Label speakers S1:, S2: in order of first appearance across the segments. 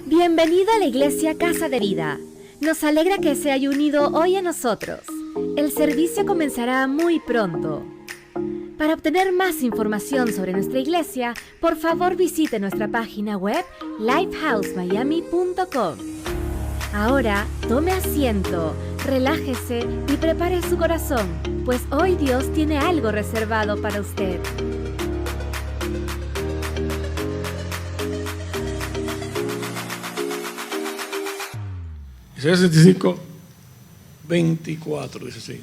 S1: Bienvenido a la Iglesia Casa de Vida. Nos alegra que se haya unido hoy a nosotros. El servicio comenzará muy pronto. Para obtener más información sobre nuestra iglesia, por favor visite nuestra página web lifehousemiami.com. Ahora, tome asiento, relájese y prepare su corazón, pues hoy Dios tiene algo reservado para usted.
S2: Isaías 65, 24, dice así.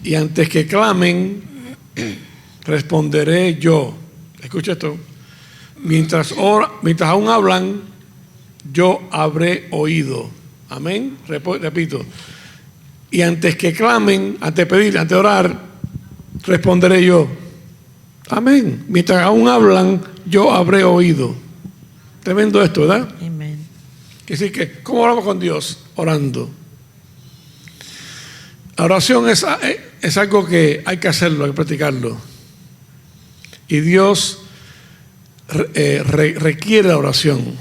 S2: Y antes que clamen, responderé yo. Escucha esto. Mientras aún hablan, yo habré oído. Amén. Repito. Y antes que clamen, antes de pedir, antes de orar, responderé yo. Amén. Mientras aún hablan, yo habré oído. Tremendo esto, ¿verdad?
S3: Amén.
S2: Quiere decir que, ¿cómo hablamos con Dios? Orando. La oración es algo que hay que hacerlo, hay que practicarlo. Y Dios requiere la oración.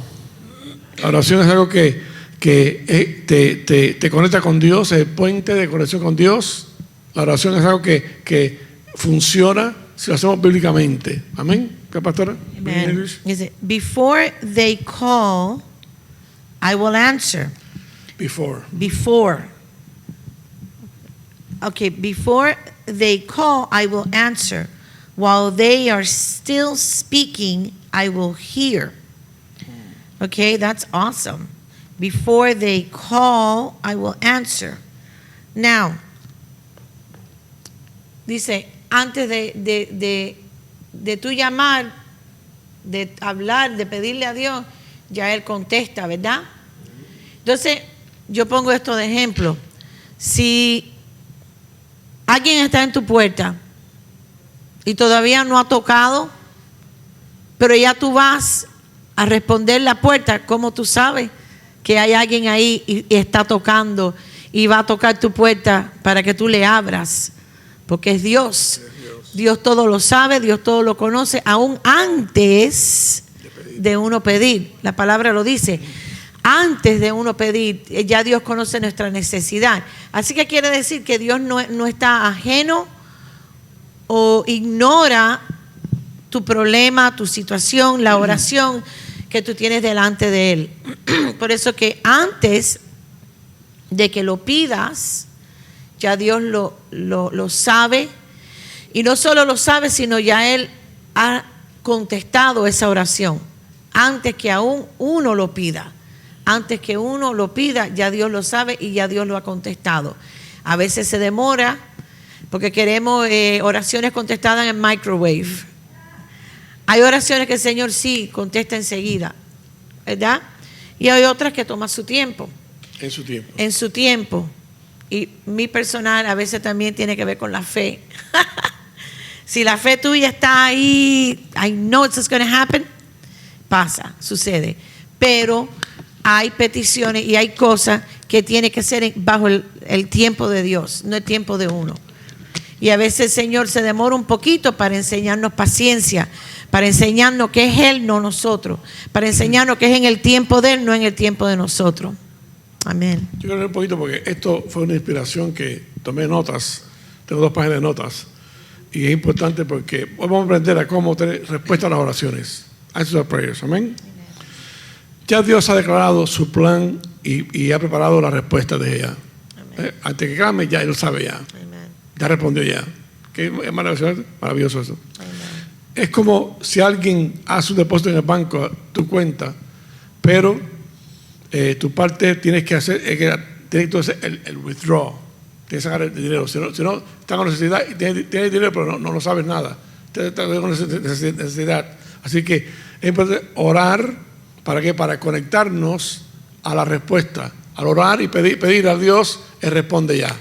S2: La oración es algo que te conecta con Dios, es el puente de conexión con Dios. La oración es algo que funciona si lo hacemos bíblicamente. Amén. ¿Qué, pastora?
S3: Amen. Before they call, I will answer.
S2: Before.
S3: Okay, before they call, I will answer. While they are still speaking, I will hear. Okay, that's awesome. Before they call, I will answer. Now, dice, antes de tú llamar, de hablar, de pedirle a Dios, ya Él contesta, ¿verdad? Entonces, yo pongo esto de ejemplo. Si alguien está en tu puerta y todavía no ha tocado, pero ya tú vas a responder la puerta, ¿cómo tú sabes que hay alguien ahí y está tocando y va a tocar tu puerta para que tú le abras? Porque es Dios. Dios todo lo sabe, Dios todo lo conoce, aún antes de uno pedir. La palabra lo dice. Antes de uno pedir, ya Dios conoce nuestra necesidad. Así que quiere decir que Dios no está ajeno o ignora tu problema, tu situación, la oración que tú tienes delante de Él. Por eso que antes de que lo pidas, ya Dios lo sabe. Y no solo lo sabe, sino ya Él ha contestado esa oración. Antes que aún uno lo pida. Antes que uno lo pida, ya Dios lo sabe y ya Dios lo ha contestado. A veces se demora porque queremos oraciones contestadas en microwave. Hay oraciones que el Señor sí contesta enseguida, ¿verdad? Y hay otras que toman su tiempo.
S2: En su tiempo.
S3: En su tiempo. Y mi personal a veces también tiene que ver con la fe. Si la fe tuya está ahí, I know it's going to happen, pasa, sucede. Pero hay peticiones y hay cosas que tienen que ser bajo el tiempo de Dios, no el tiempo de uno. Y a veces el Señor se demora un poquito para enseñarnos paciencia, para enseñarnos que es Él, no nosotros, para enseñarnos que es en el tiempo de Él, no en el tiempo de nosotros. Amén.
S2: Yo quiero leer un poquito porque esto fue una inspiración que tomé notas, tengo 2 páginas de notas, y es importante porque vamos a aprender a cómo tener respuesta a las oraciones. Answer to prayers, amén. Ya Dios ha declarado su plan y ha preparado la respuesta de ella. Antes que clame, ya Él sabe ya.
S3: Amén.
S2: Ya respondió ya. ¿Qué es maravilloso eso?
S3: Amén.
S2: Es como si alguien hace un depósito en el banco, tu cuenta, pero tu parte tienes que hacer, tienes que hacer el withdraw. Tienes que sacar el dinero. Si no, estás con necesidad y tienes dinero, pero no sabes nada. Estás con necesidad. Así que es importante orar. ¿Para qué? Para conectarnos a la respuesta. Al orar y pedir a Dios, Él responde ya.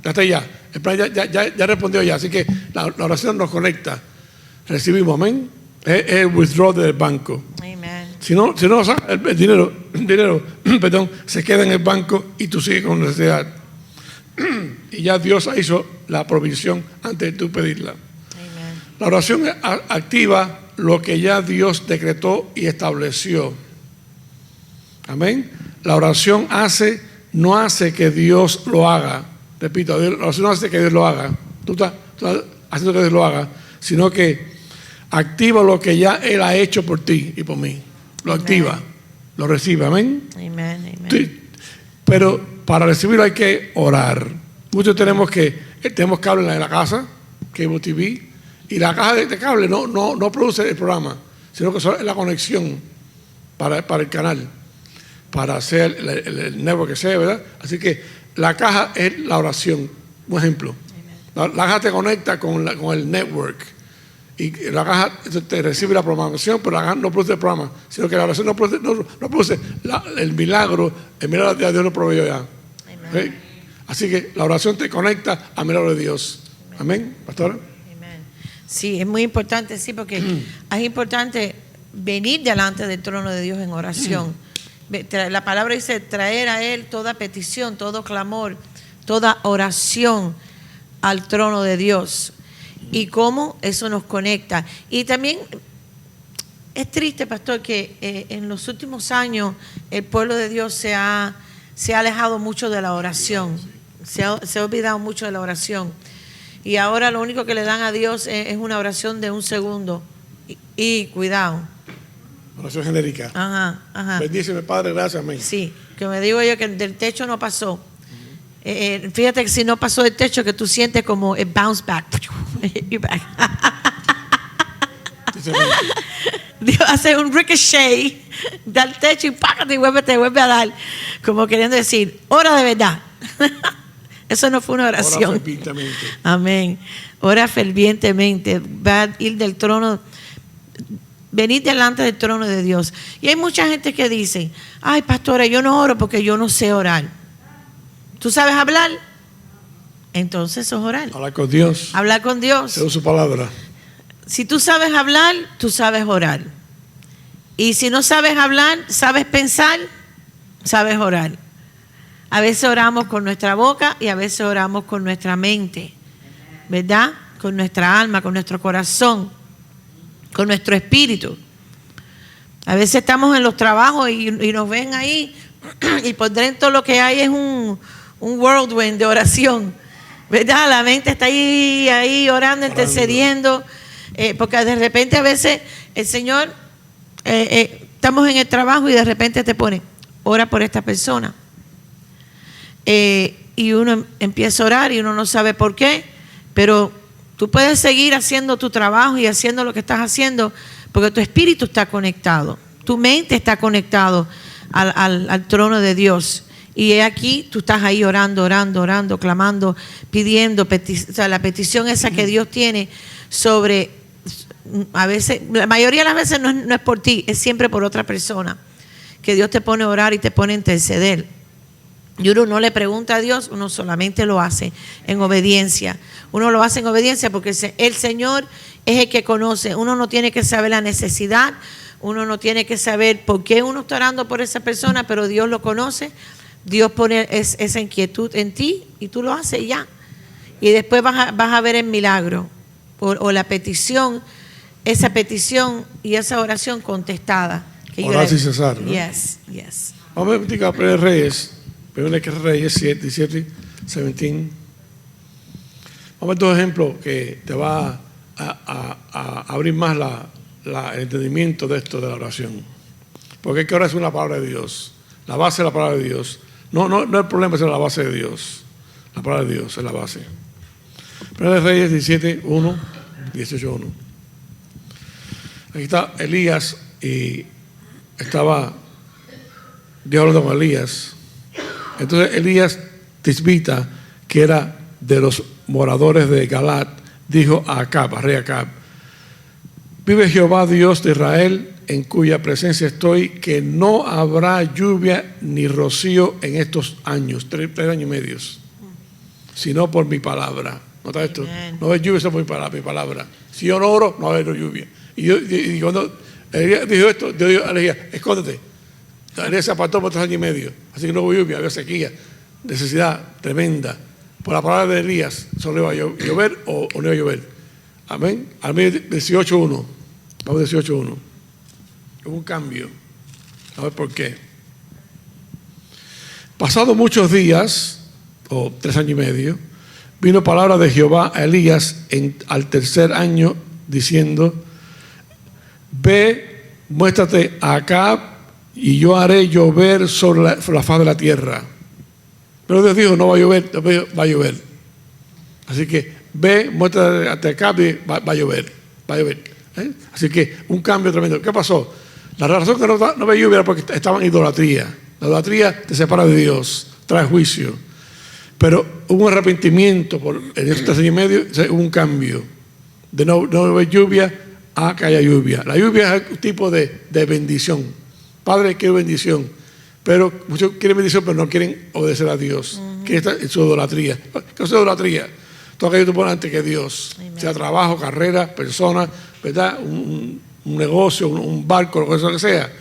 S2: Ya está ya. El plan ya respondió ya. Así que la oración nos conecta. Recibimos, amén. Es el withdraw del banco.
S3: Amen.
S2: Si no el dinero, perdón, se queda en el banco y tú sigues con necesidad. Y ya Dios hizo la provisión antes de tú pedirla.
S3: Amen.
S2: La oración activa lo que ya Dios decretó y estableció. Amén. La oración no hace que Dios lo haga. Repito, la oración no hace que Dios lo haga. Tú estás haciendo que Dios lo haga, sino que activa lo que ya Él ha hecho por ti y por mí. Lo activa, lo recibe. Amén.
S3: Amén.
S2: Pero para recibirlo hay que orar. Muchos tenemos cable en la casa, cable TV, y la caja de cable no produce el programa, sino que es la conexión para el canal, para hacer el network que sea, ¿verdad? Así que la caja es la oración. Un ejemplo. La caja te conecta con el network. Y la caja te recibe la programación, pero la caja no produce el programa, sino que la oración no produce el milagro de Dios lo proveyó ya. ¿Okay? Así que la oración te conecta al milagro de Dios. Amén, pastora.
S3: Amén. Sí, es muy importante, sí, porque es importante venir delante del trono de Dios en oración. La palabra dice traer a Él toda petición, todo clamor, toda oración al trono de Dios. Y cómo eso nos conecta. Y también es triste, pastor, que en los últimos años el pueblo de Dios se ha alejado mucho de la oración. Se ha olvidado mucho de la oración. Y ahora lo único que le dan a Dios es una oración de un segundo. Y cuidado.
S2: Oración genérica.
S3: Ajá.
S2: Bendíceme, Padre, gracias, amén.
S3: Sí, que me digo yo que del techo no pasó. Fíjate que si no pasó del techo, que tú sientes como it bounce back. You're back. Dios hace un ricochet del techo y págate y te vuelve a dar, como queriendo decir, ora de verdad. Eso no fue una oración.
S2: Ora fervientemente.
S3: Amén. Ora fervientemente. Va a ir del trono. Venid delante del trono de Dios. Y hay mucha gente que dice, ay, pastora, yo no oro porque yo no sé orar. ¿Tú sabes hablar? Entonces eso es orar.
S2: Hablar con Dios.
S3: Hablar con Dios.
S2: Según su palabra.
S3: Si tú sabes hablar, tú sabes orar. Y si no sabes hablar, sabes pensar, sabes orar. A veces oramos con nuestra boca y a veces oramos con nuestra mente, ¿verdad? Con nuestra alma, con nuestro corazón, con nuestro espíritu. A veces estamos en los trabajos y nos ven ahí y por dentro lo que hay es un whirlwind de oración, ¿verdad? La mente está ahí orando, intercediendo, porque de repente a veces el Señor, estamos en el trabajo y de repente te pone, ora por esta persona. Y uno empieza a orar y uno no sabe por qué, pero tú puedes seguir haciendo tu trabajo y haciendo lo que estás haciendo porque tu espíritu está conectado, tu mente está conectado al trono de Dios. Y aquí tú estás ahí orando, clamando, pidiendo, la petición esa que Dios tiene sobre, a veces, la mayoría de las veces no es por ti, es siempre por otra persona, que Dios te pone a orar y te pone a interceder. Y uno no le pregunta a Dios, uno solamente lo hace en obediencia. Uno lo hace en obediencia porque el Señor es el que conoce. Uno no tiene que saber la necesidad, uno no tiene que saber por qué uno está orando por esa persona, pero Dios lo conoce. Dios pone esa inquietud en ti y tú lo haces y ya. Y después vas a ver el milagro o la petición, esa petición y esa oración contestada.
S2: Orar sin cesar, ¿no?
S3: Yes.
S2: Vamos a ver, Primera Reyes 7, 17, 17. Vamos a ver dos ejemplos que te va a abrir más el entendimiento de esto de la oración. Porque es que ahora es una palabra de Dios. La base es la palabra de Dios. No el problema es la base de Dios. La palabra de Dios es la base. Primera Reyes 17, 1, 18, 1. Aquí está Elías y estaba Dios hablando con Elías. Entonces Elías Tisbita, que era de los moradores de Galat, dijo a Acab, a rey Acab: vive Jehová Dios de Israel, en cuya presencia estoy, que no habrá lluvia ni rocío en estos años, 3 años y medio, sino por mi palabra. ¿Nota esto?
S3: Amen.
S2: No hay lluvia, sino por mi palabra. Si yo no oro, no va a haber lluvia. Y cuando Elías dijo esto, Dios dijo a Elías: escóndete. Elías se apartó por 3 años y medio. Así que no hubo lluvia, había sequía, necesidad tremenda. Por la palabra de Elías, solo iba a llover o no iba a llover. Amén. Al 18:1. Vamos 18:1. Hubo un cambio. A ver por qué. Pasados muchos días, o 3 años y medio, vino palabra de Jehová a Elías al tercer año, diciendo: ve, muéstrate a Acab, y yo haré llover sobre la faz de la tierra. Pero Dios dijo: no va a llover, va a llover. Así que ve, muéstrate a Acab y va a llover. Así que un cambio tremendo. ¿Qué pasó? La razón que no ve lluvia era porque estaban en idolatría. La idolatría te separa de Dios, trae juicio. Pero hubo un arrepentimiento en estos 3 años y medio, hubo un cambio. De no ver lluvia a que haya lluvia. La lluvia es un tipo de bendición. Padre quiere bendición, pero muchos quieren bendición, pero no quieren obedecer a Dios. Que está en su idolatría. ¿Qué es idolatría? Todo aquello que tú pones antes que Dios. Amen. Sea trabajo, carrera, persona, ¿verdad? Un negocio, un barco, lo que sea.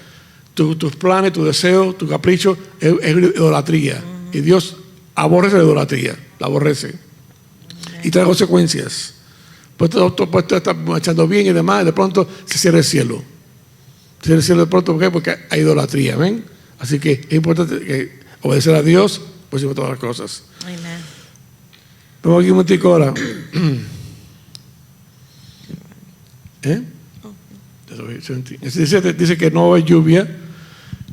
S2: Tus planes, tus deseos, tu capricho es idolatría. Y Dios aborrece la idolatría, la aborrece. Y trae consecuencias. Pues tú estás marchando bien y demás, y de pronto se cierra el cielo. Se cierra el cielo de pronto, ¿por qué? Porque hay idolatría, ¿ven? Así que es importante que obedecer a Dios por encima de todas las cosas.
S3: Amén.
S2: Vamos aquí un momentico ahora. En el 17 dice que no va a haber lluvia,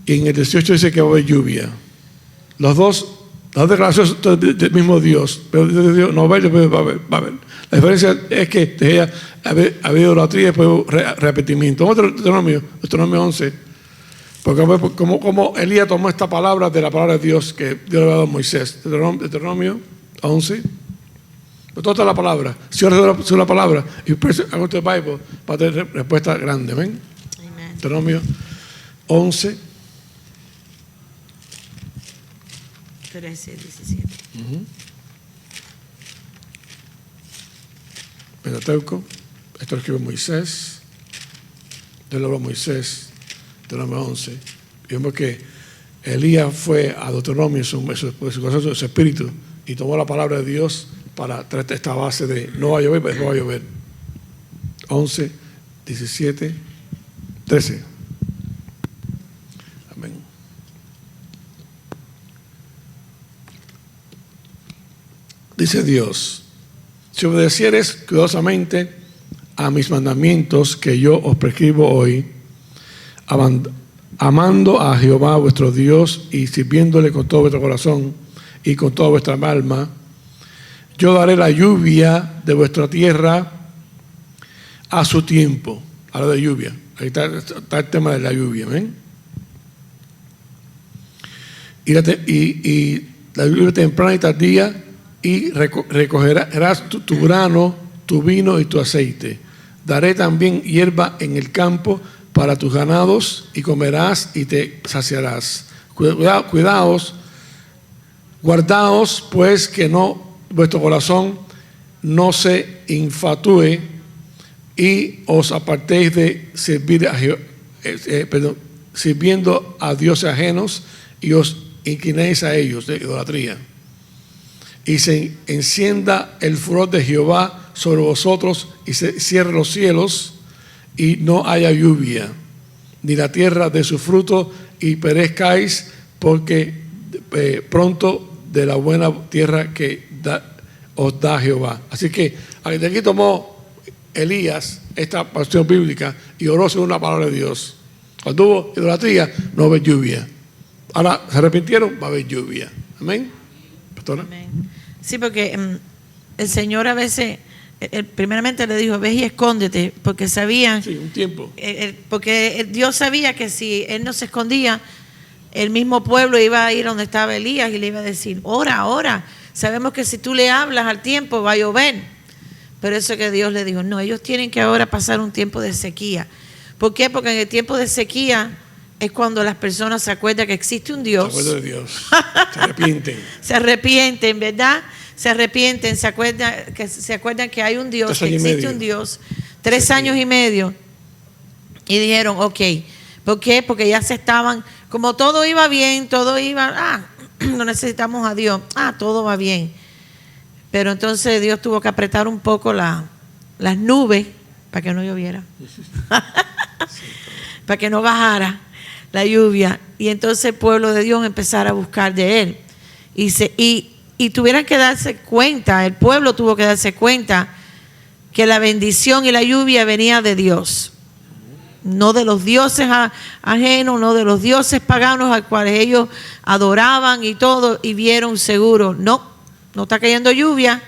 S2: y en el 18 dice que va a haber lluvia. Las dos declaraciones son del mismo Dios, pero Dios no va a haber, va a haber. La diferencia es que ha habido idolatría y después arrepentimiento. Otro Deuteronomio 11, porque como Elías tomó esta palabra de la palabra de Dios que Dios le había dado a Moisés. Deuteronomio 11. Pero toda la palabra. Si ahora es la palabra y hago the Bible, va a tener respuesta grande. ¿Ven? Deuteronomio 11.
S3: 13, 17.
S2: Pentateuco. Esto lo escribe Moisés. Dios le habló a Moisés. Deuteronomio 11. Y vemos que Elías fue a Deuteronomio, su corazón, su espíritu, y tomó la palabra de Dios para traer esta base de no va a llover, pero no va a llover. 11, 17, 13. Amén. Dice Dios: si obedecieres cuidadosamente a mis mandamientos que yo os prescribo hoy, amando a Jehová vuestro Dios y sirviéndole con todo vuestro corazón y con toda vuestra alma, yo daré la lluvia de vuestra tierra a su tiempo. Habla de lluvia. Ahí está el tema de la lluvia. ¿Ven? Y la lluvia temprana y tardía, y recogerás tu grano, tu vino y tu aceite. Daré también hierba en el campo para tus ganados, y comerás y te saciarás. Guardaos pues que vuestro corazón no se infatúe y os apartéis de servir sirviendo a dioses ajenos y os inclinéis a ellos, de idolatría. Y se encienda el furor de Jehová sobre vosotros y se cierren los cielos y no haya lluvia, ni la tierra de su fruto, y perezcáis porque pronto de la buena tierra que os da Jehová. Así que de aquí tomó Elías esta porción bíblica y oró según la palabra de Dios. Cuando hubo idolatría, no va a haber lluvia. Ahora se arrepintieron, va a haber lluvia. Amén. Pastora.
S3: Amén. Sí, porque el Señor a veces, primeramente le dijo: ve y escóndete, porque sabían.
S2: Sí, un tiempo.
S3: Porque Dios sabía que si él no se escondía, el mismo pueblo iba a ir donde estaba Elías y le iba a decir: ora. Sabemos que si tú le hablas al tiempo va a llover. Pero eso que Dios le dijo: no, ellos tienen que ahora pasar un tiempo de sequía. ¿Por qué? Porque en el tiempo de sequía es cuando las personas se acuerdan que existe un Dios.
S2: Se acuerdan de Dios. Se arrepienten.
S3: Se arrepienten, ¿verdad? Se arrepienten, se acuerdan que hay un Dios, que existe un Dios. 3 años y medio. Y dijeron: ok. ¿Por qué? Porque ya se estaban, como todo iba bien, no necesitamos a Dios, todo va bien. Pero entonces Dios tuvo que apretar un poco las nubes para que no lloviera, para que no bajara la lluvia, y entonces el pueblo de Dios empezara a buscar de Él. Y tuvieran que darse cuenta, el pueblo tuvo que darse cuenta que la bendición y la lluvia venía de Dios, no de los dioses ajenos, no de los dioses paganos a cuales ellos adoraban y todo, y vieron seguro, no está cayendo lluvia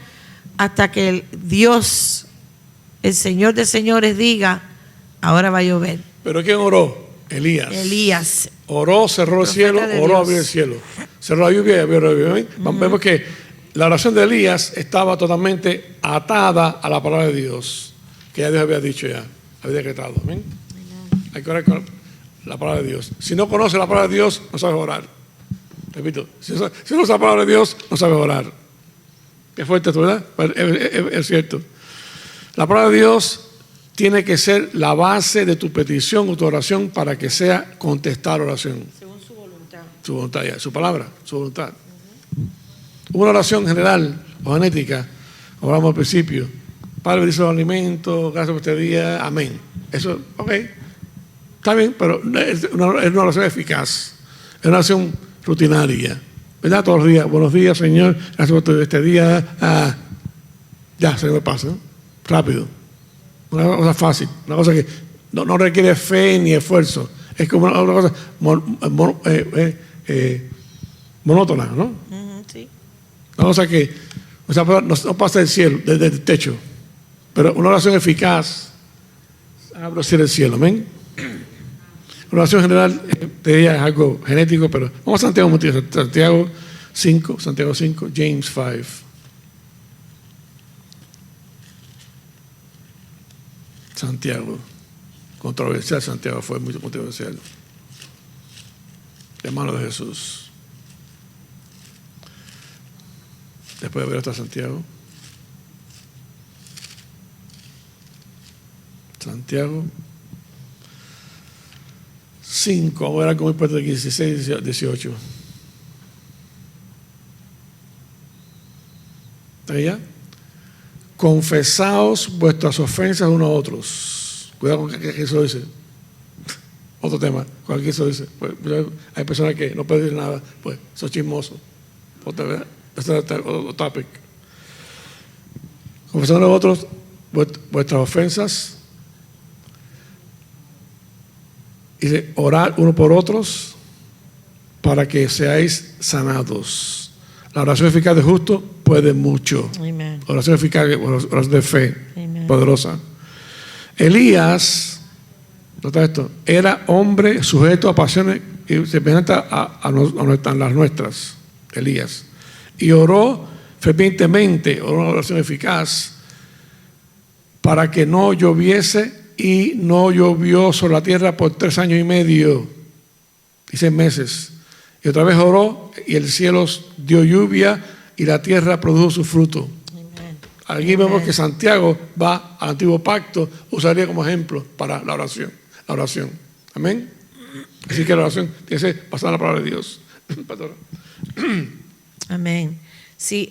S3: hasta que el Dios, el Señor de señores, diga, ahora va a llover.
S2: ¿Pero quién oró? Elías. Oró, cerró el cielo, oró, abrió el cielo. Cerró la lluvia y abrió la lluvia. Vemos que la oración de Elías estaba totalmente atada a la palabra de Dios, que ya Dios había dicho ya, había decretado. Amén. Hay que orar con la palabra de Dios. Si no conoce la palabra de Dios, no sabe orar. Repito, si no sabe la palabra de Dios, no sabe orar. Qué fuerte esto, ¿verdad? Es cierto. La palabra de Dios tiene que ser la base de tu petición o tu oración para que sea contestar oración.
S3: Según su voluntad.
S2: Su voluntad, ya, su palabra, su voluntad. Una oración general o genética, oramos al principio. Padre, bendice los alimentos, gracias por este día, amén. Eso, ok, está bien, pero es una oración eficaz, es una oración rutinaria, ¿verdad? Todos los días, buenos días, Señor, gracias por este día, ya, se me pasa, ¿no? Rápido. Una cosa fácil, una cosa que no requiere fe ni esfuerzo. Es como una cosa monótona, ¿no?
S3: Sí.
S2: Una cosa que no pasa del cielo, desde el techo. Pero una oración eficaz abre el cielo, amén. Una oración general, te diría, es algo genético, pero vamos a Santiago 5, James 5. Santiago, controversial. Santiago fue muy controversial, hermano de Jesús. Después de ver hasta Santiago, Santiago 5, vamos a ver algo muy parte de 16, 18. ¿Está allá? Confesaos vuestras ofensas unos a otros. Cuidado con que eso dice. Otro tema, con que eso dice. Pues, hay personas que no pueden decir nada, pues son chismosos. Otro topic. Confesad a otros vuestras ofensas. Dice, orad uno por otros para que seáis sanados. La oración eficaz de justo puede mucho.
S3: Amen.
S2: Oración eficaz, oración de fe,
S3: Amen.
S2: poderosa. Elías, nota esto, era hombre sujeto a pasiones semejantes a las nuestras. Elías. Y oró fervientemente, oró una oración eficaz para que no lloviese, y no llovió sobre la tierra por 3 años y medio y 6 meses. Y otra vez oró y el cielo dio lluvia y la tierra produjo su fruto.
S3: Amen.
S2: Aquí vemos que Santiago va al antiguo pacto, usaría como ejemplo para la oración. Amén. Así que la oración tiene que ser basada en la palabra de Dios.
S3: Amén. Sí,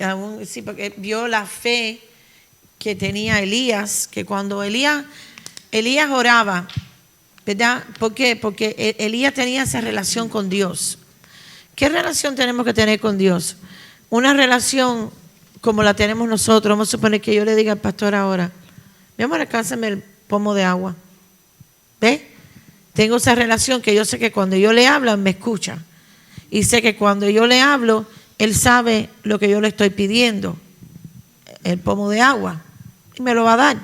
S3: porque vio la fe que tenía Elías, que cuando Elías oraba, ¿verdad? ¿Por qué? Porque Elías tenía esa relación con Dios. ¿Qué relación tenemos que tener con Dios? Una relación como la tenemos nosotros. Vamos a suponer que yo le diga al pastor ahora, mi amor, alcánzame el pomo de agua. ¿Ves? Tengo esa relación que yo sé que cuando yo le hablo, me escucha. Y sé que cuando yo le hablo, él sabe lo que yo le estoy pidiendo, el pomo de agua, y me lo va a dar.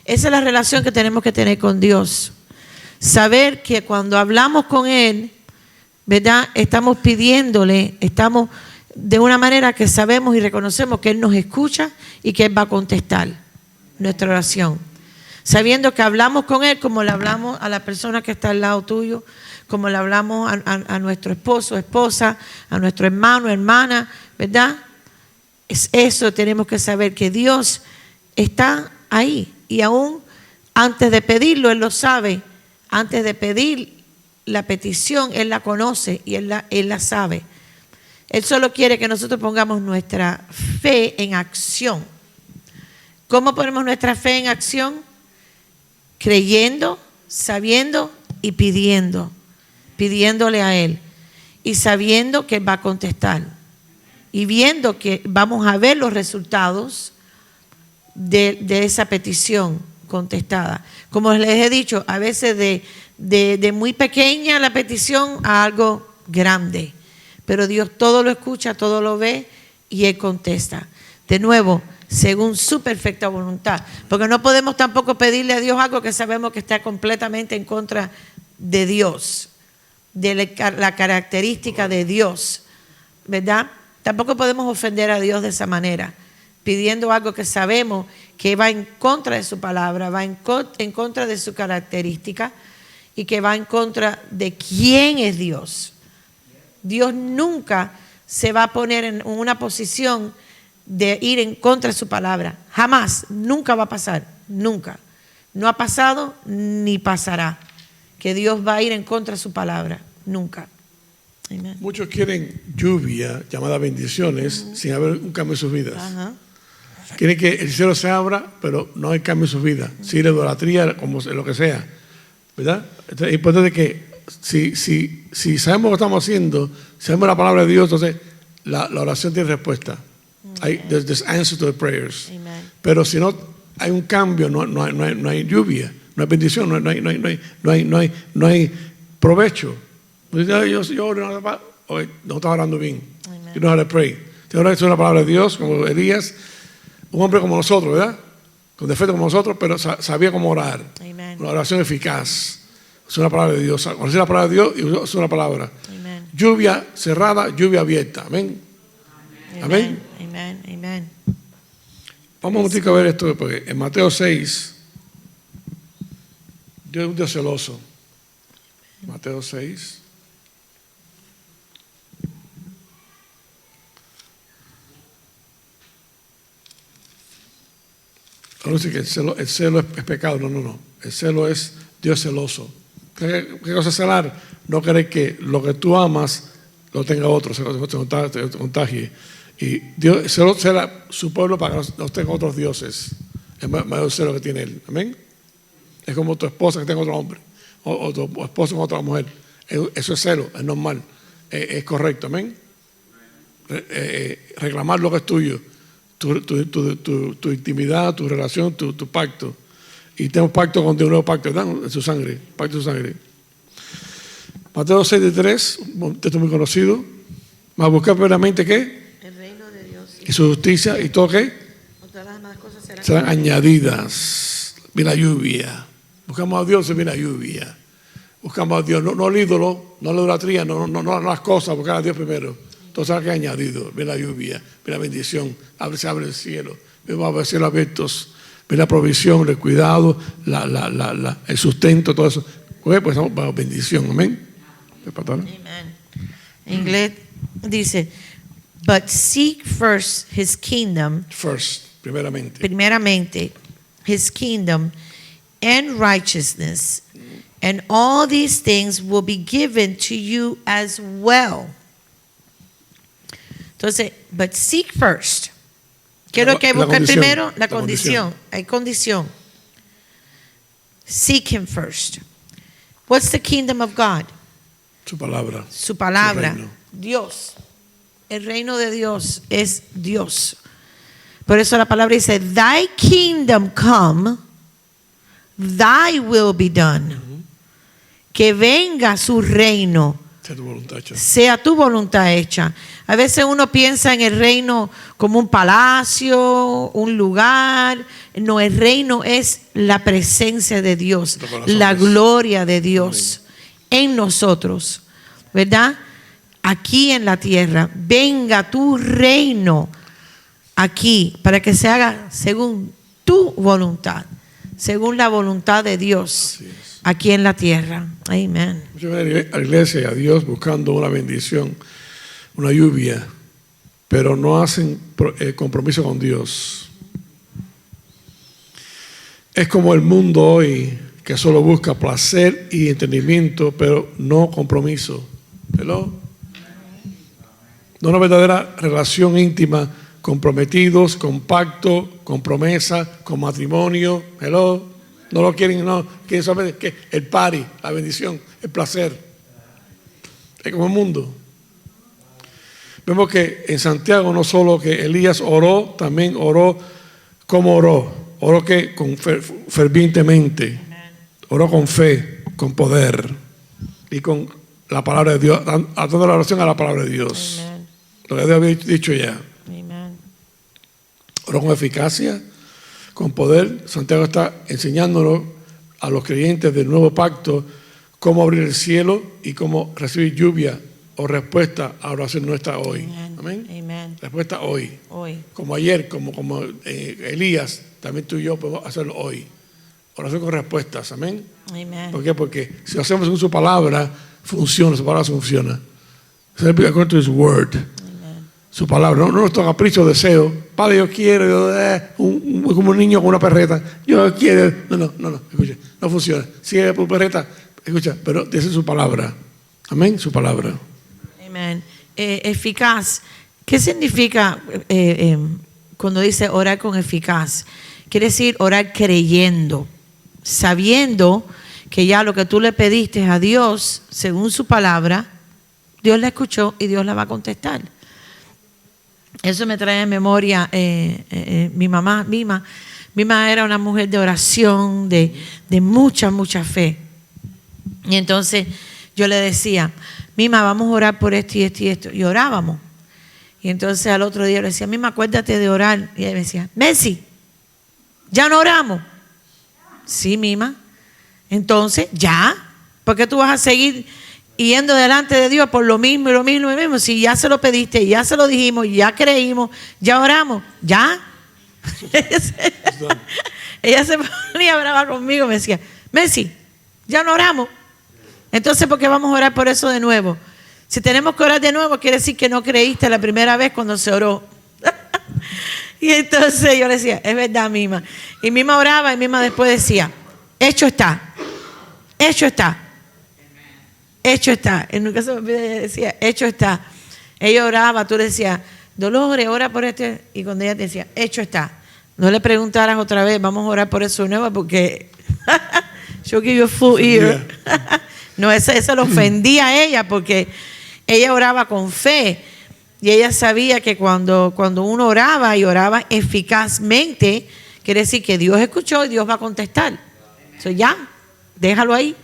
S3: Esa es la relación que tenemos que tener con Dios. Saber que cuando hablamos con Él, ¿verdad? Estamos pidiéndole, estamos de una manera que sabemos y reconocemos que Él nos escucha y que Él va a contestar nuestra oración. Sabiendo que hablamos con Él como le hablamos a la persona que está al lado tuyo, como le hablamos a nuestro esposo, esposa, a nuestro hermano, hermana, ¿verdad? Es eso, tenemos que saber que Dios está ahí. Y aún antes de pedirlo, Él lo sabe. Antes de pedir la petición, Él la conoce y Él la sabe. Él solo quiere que nosotros pongamos nuestra fe en acción. ¿Cómo ponemos nuestra fe en acción? creyendo, sabiendo y pidiéndole a Él y sabiendo que Él va a contestar y viendo que vamos a ver los resultados de esa petición contestada. Como les he dicho, a veces de muy pequeña la petición a algo grande, pero Dios todo lo escucha, todo lo ve y Él contesta. De nuevo, según su perfecta voluntad, porque no podemos tampoco pedirle a Dios algo que sabemos que está completamente en contra de Dios, de la característica de Dios, ¿verdad? Tampoco podemos ofender a Dios de esa manera, pidiendo algo que sabemos que va en contra de su palabra, va en contra de su característica y que va en contra de quién es Dios. Dios nunca se va a poner en una posición de ir en contra de su palabra. Jamás, nunca va a pasar, nunca. No ha pasado ni pasará que Dios va a ir en contra de su palabra, nunca. Amen.
S2: Muchos quieren lluvia, llamada bendiciones, sin haber un cambio en sus vidas. Quieren que el cielo se abra, pero no hay cambio en sus vidas. Si la idolatría, como lo que sea, ¿verdad? Entonces, es importante que si sabemos lo que estamos haciendo, sabemos la palabra de Dios, entonces la oración tiene respuesta. There's answer to the prayers. Amen. Pero si no hay un cambio, no hay lluvia, no hay bendición, no hay provecho. Yo hoy no estaba orando bien. You know how to pray. Te ora una palabra de Dios, como Elías, un hombre como nosotros, ¿verdad? Con defecto como nosotros, pero sabía cómo orar. Amen. Una oración eficaz. Es una palabra de Dios. Conocer la palabra de Dios y es una palabra. Amen. Lluvia cerrada, lluvia abierta. Amén. Amén.
S3: Amén. Amén.
S2: Vamos un momentico a ver esto, porque en Mateo 6, Dios es un Dios celoso. Mateo 6. No dice que el celo es pecado, no. El celo es Dios celoso. ¿Qué cosa es celar? No querer que lo que tú amas lo tenga otro, se contagie. Y Dios cela su pueblo para que no tenga otros dioses. Es mayor celo que tiene Él. Amén. Es como tu esposa que tenga otro hombre, o tu esposo con otra mujer. Eso es celo, es normal, es correcto. Amén. Reclamar lo que es tuyo. Tu intimidad, tu relación, tu pacto. Y tenemos pacto con Dios, un nuevo pacto, ¿verdad? En su sangre, pacto de su sangre. Mateo 6:3, un texto muy conocido. Más buscar primeramente ¿qué?
S3: El reino de Dios.
S2: Y su justicia y todo ¿qué?
S3: Todas las demás cosas
S2: serán añadidas. Viene la lluvia. Buscamos a Dios y viene la lluvia. Buscamos a Dios, no el ídolo, no la idolatría, no las cosas, buscar a Dios primero. Todo será que añadido, ve la lluvia, ve la bendición, se abre el cielo, vemos a ver cielos abiertos, ve la provisión, el cuidado, el sustento, todo eso. Pues bendición, amén.
S3: Amen. En inglés dice, but seek first his kingdom.
S2: First, primeramente.
S3: Primeramente, his kingdom and righteousness, and all these things will be given to you as well. Entonces, but seek first. ¿Qué es lo que hay que buscar primero? La condición. Hay condición. Seek him first. What's the kingdom of God?
S2: Su palabra.
S3: Su palabra. Dios. El reino de Dios es Dios. Por eso la palabra dice, thy kingdom come, thy will be done. Que venga su reino. Sea tu voluntad hecha. A veces uno piensa en el reino como un palacio, un lugar. No, el reino es la presencia de Dios, la gloria de Dios en nosotros, ¿verdad? Aquí en la tierra. Venga tu reino aquí para que se haga según tu voluntad, según la voluntad de Dios. Aquí en la tierra. Amén.
S2: Muchos ven a la iglesia y a Dios buscando una bendición, una lluvia, pero no hacen compromiso con Dios. Es como el mundo hoy que solo busca placer y entendimiento, pero no compromiso. ¿Hello? No una verdadera relación íntima, comprometidos, con pacto, con promesa, con matrimonio. ¿Hello? No lo quieren, no. Quieren solamente que el party, la bendición, el placer. Es como el mundo. Vemos que en Santiago no solo que Elías oró, también oró como oró. Oró que con fervientemente. Oró con fe, con poder y con la palabra de Dios, dando la oración a la palabra de Dios.
S3: Amen.
S2: Lo que Dios había dicho ya.
S3: Amen.
S2: Oró con eficacia, con poder. Santiago está enseñándonos a los creyentes del nuevo pacto cómo abrir el cielo y cómo recibir lluvia o respuesta a la oración nuestra hoy. Amén.
S3: Amen.
S2: Respuesta hoy.
S3: Hoy.
S2: Como ayer, como Elías, también tú y yo podemos hacerlo hoy. Oración con respuestas. Amén.
S3: Amen.
S2: ¿Por qué? Porque si lo hacemos en su palabra, funciona, su palabra funciona. According to his word. Su palabra, no nuestro capricho, deseo. Padre, yo quiero, como un niño con una perreta. Yo quiero. No, escucha, no funciona. Sigue por perreta, escucha, pero dice su palabra. Amén, su palabra.
S3: Amén. Eficaz. ¿Qué significa cuando dice orar con eficaz? Quiere decir orar creyendo, sabiendo que ya lo que tú le pediste a Dios, según su palabra, Dios la escuchó y Dios la va a contestar. Eso me trae en memoria mi mamá, Mima. Mima era una mujer de oración, de mucha fe. Y entonces yo le decía, Mima, vamos a orar por esto y esto y esto. Y orábamos. Y entonces al otro día le decía, Mima, acuérdate de orar. Y ella me decía, Messi, ¿ya no oramos? Sí, Mima. Entonces, ¿ya? ¿Por qué tú vas a seguir yendo delante de Dios por lo mismo y lo mismo y lo mismo? Si ya se lo pediste, ya se lo dijimos, ya creímos, ya oramos, ¿ya? Ella se ponía brava conmigo, me decía, Messi, ya no oramos. Entonces, ¿por qué vamos a orar por eso de nuevo? Si tenemos que orar de nuevo, quiere decir que no creíste la primera vez cuando se oró. Y entonces yo le decía, es verdad, Mima. Y Mima oraba y Mima después decía, hecho está, hecho está. Hecho está. En nunca se me olvida, ella decía, hecho está. Ella oraba, tú le decías, Dolores, ora por este. Y cuando ella te decía, hecho está. No le preguntaras otra vez, vamos a orar por eso de nuevo, porque yo give you a full ear. No, eso lo ofendía a ella, porque ella oraba con fe. Y ella sabía que cuando uno oraba y oraba eficazmente, quiere decir que Dios escuchó y Dios va a contestar. So, ya, déjalo ahí.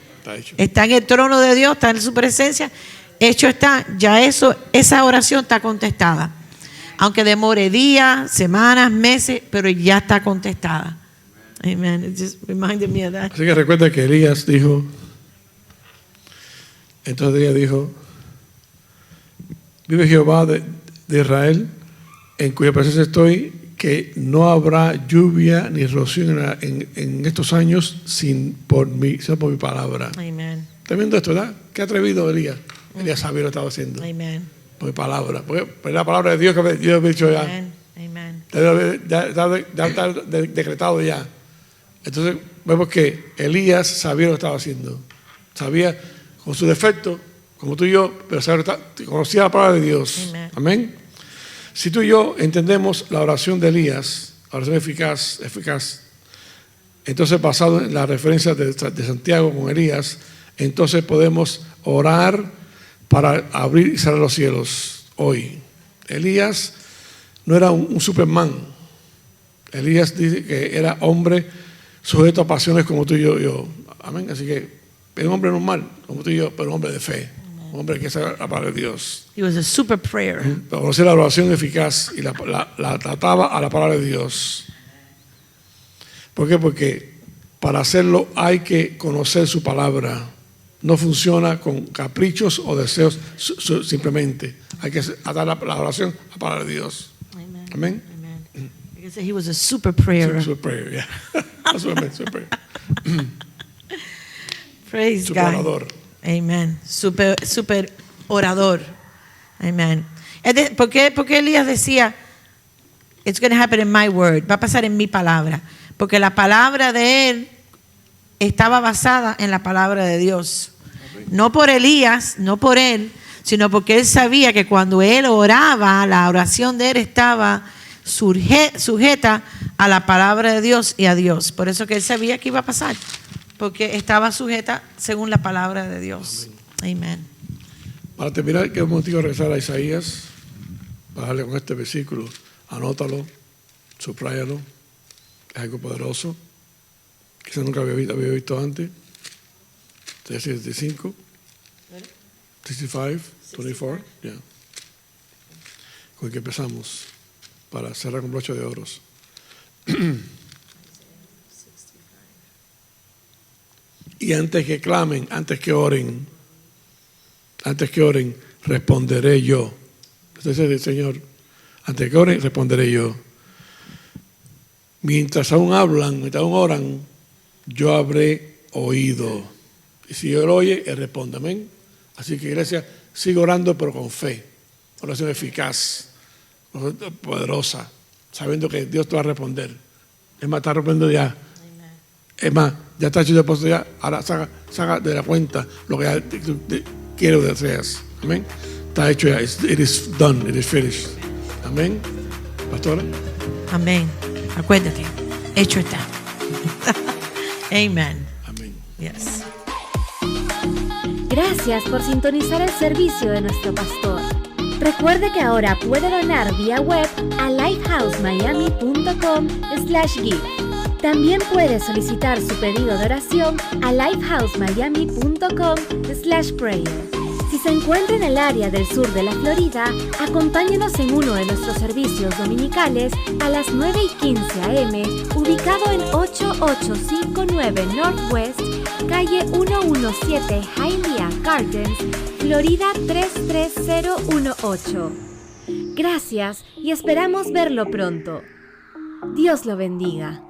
S3: Está en el trono de Dios, está en su presencia. Hecho está, ya esa oración está contestada. Aunque demore días, semanas, meses, pero ya está contestada. Amen. It just reminded me of that.
S2: Así que recuerda que Elías dijo, entonces ella dijo, vive Jehová de Israel, en cuya presencia estoy, que no habrá lluvia ni rocío en estos años sino por mi palabra.
S3: Amen.
S2: ¿Estás viendo esto, verdad? ¿Qué atrevido Elías? Elías sabía lo que estaba haciendo.
S3: Amen.
S2: Por mi palabra. Porque la palabra de Dios que Dios había dicho ya.
S3: Amen. Amen.
S2: Ya está decretado ya. Entonces vemos que Elías sabía lo que estaba haciendo. Sabía con su defecto, como tú y yo, pero conocía la palabra de Dios.
S3: Amen.
S2: Amén. Si tú y yo entendemos la oración de Elías, la oración eficaz, entonces basado en la referencia de Santiago con Elías, entonces podemos orar para abrir y cerrar los cielos hoy. Elías no era un Superman. Elías dice que era hombre sujeto a pasiones como tú y yo. Amén. Así que era un hombre normal, como tú y yo, pero un hombre de fe. Un hombre que sabe la palabra de Dios.
S3: It was a super prayer.
S2: Conocía la oración eficaz y la trataba a la palabra de Dios. ¿Por qué? Porque para hacerlo hay que conocer su palabra. No funciona con caprichos o deseos simplemente. Hay que atar la oración a la palabra de Dios.
S3: Amen.
S2: Amén.
S3: Amen. I can say he was a super prayer.
S2: Super prayer, yeah. That's what I meant, super prayer.
S3: Praise
S2: Super
S3: God.
S2: orador.
S3: Amen. Super orador. Amen. ¿Por qué Elías decía, it's going to happen in my word? Va a pasar en mi palabra. Porque la palabra de él estaba basada en la palabra de Dios. No por Elías, no por él, sino porque él sabía que cuando él oraba, la oración de él estaba sujeta a la palabra de Dios y a Dios. Por eso que él sabía que iba a pasar, porque estaba sujeta según la palabra de Dios. Amén.
S2: Para terminar, quiero un momentito regresar a Isaías, para darle con este versículo. Anótalo, subráyalo, es algo poderoso. Quizás nunca había visto antes. 65, 65, 24, yeah. Con el que empezamos, para cerrar con broche de oros. Y antes que clamen, antes que oren, responderé yo. Entonces el Señor, antes que oren, responderé yo. Mientras aún hablan, mientras aún oran, yo habré oído. Y si Él oye, Él responde. Amén. Así que, iglesia, sigue orando, pero con fe. Oración eficaz, poderosa, sabiendo que Dios te va a responder. Es más, está respondiendo ya. Es más, ya está hecho el depósito ya. Ahora saca de la cuenta lo que ya quiero o deseas. Amén. Está hecho ya. It is done. It is finished. Amén. Pastora.
S3: Amén. Acuérdate, hecho está. Amen.
S2: Amén.
S3: Yes.
S1: Gracias por sintonizar el servicio de nuestro pastor. Recuerde que ahora puede donar vía web a lifehousemiami.com/give. También puede solicitar su pedido de oración a lifehousemiami.com/prayer. Si se encuentra en el área del sur de la Florida, acompáñenos en uno de nuestros servicios dominicales a las 9:15 a.m., ubicado en 8859 Northwest, calle 117 Hialeah Gardens, Florida 33018. Gracias y esperamos verlo pronto. Dios lo bendiga.